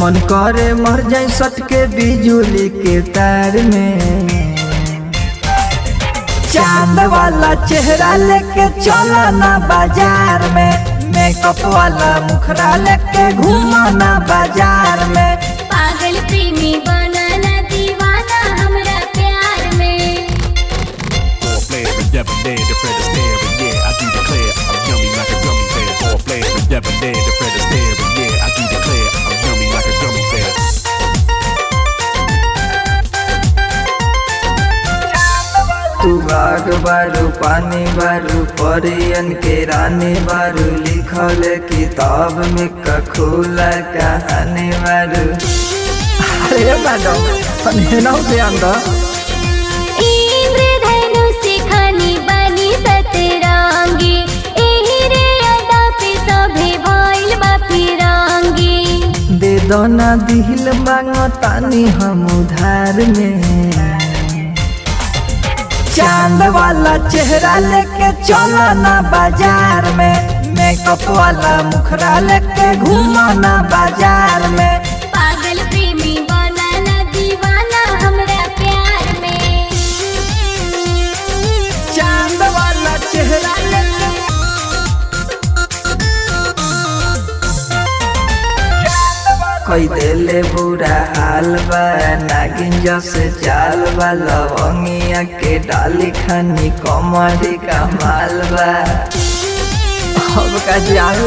मन करे मर जाए सट के बिजुली के तार में। चांद वाला चेहरा लेके चला ना बाजार में, मेकअप वाला मुखरा लेके घूमा ना बाजार में। पागल प्रेमी बनाना दीवाना हमरा प्यार में। तू बाग बारू पानी बारू परियन के रानी बारू, लिखल किताब में कखूला कहानी बारू। अरे मैडम ध्यान दो। इंद्रधनुष खानी बनी सतरंगी, एही रे अदा पे सभे भइल बा फिरंगी। दे दो ना दिल मांगो तानी हम उधार में। चांद वाला चेहरा लेके चला ना बाजार में, मेकअप वाला मुखरा लेके घूमा ना बाजार में। पागल प्रेमी बनाना दीवाना हमरा प्यार में। चांद वाला चेहरा लेके कोई देले बुरा हाल बा, नागिन जैसे चाल बा, लवंगिया के डाली खानी कमरी का माल बा। अब का जाल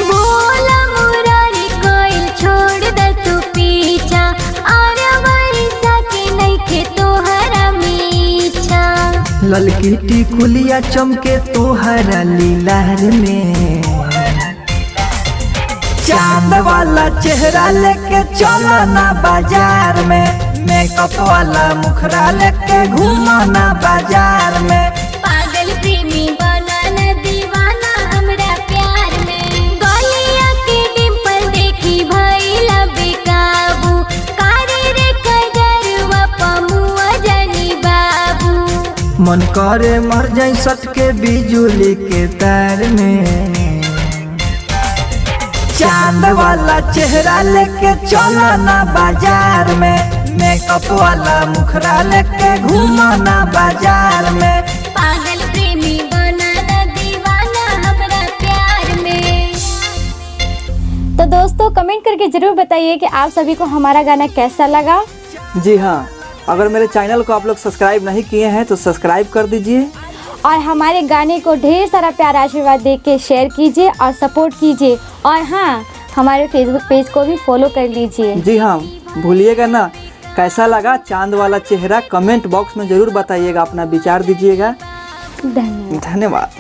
बोला मुरारी कोइल छोड़ दे तू पीछा, और वर्षा के नइखे तोहरा मीछा। ललकी टिकुलिया चमके तोहरा लीलार में। चांद वाला चेहरा लेके चला ना बाजार में, मेकअप वाला मुखरा लेके घूमा ना बाजार में। पागल प्रेमी बनाना दीवाना हमरा प्यार में। गलिया के डिंपल देखी भइला बेकाबू, कारी रे कजरवा पमुआ जानी बाबू। मन करे मर जाए सट के बिजुली के तार में। चांद वाला चेहरा लेके चला ना बाजार में, मेकअप वाला मुखरा लेके घूमा ना बाजार में। पागल प्रेमी बनाना दीवाना हमरा प्यार में। तो दोस्तों कमेंट करके जरूर बताइए कि आप सभी को हमारा गाना कैसा लगा। जी हाँ, अगर मेरे चैनल को आप लोग सब्सक्राइब नहीं किए हैं तो सब्सक्राइब कर दीजिए, और हमारे गाने को ढेर सारा प्यार आशीर्वाद दे के शेयर कीजिए और सपोर्ट कीजिए। और हाँ, हमारे फेसबुक पेज को भी फॉलो कर लीजिए। जी हाँ, भूलिएगा ना। कैसा लगा चांद वाला चेहरा कमेंट बॉक्स में ज़रूर बताइएगा, अपना विचार दीजिएगा। धन्यवाद। धन्यवाद।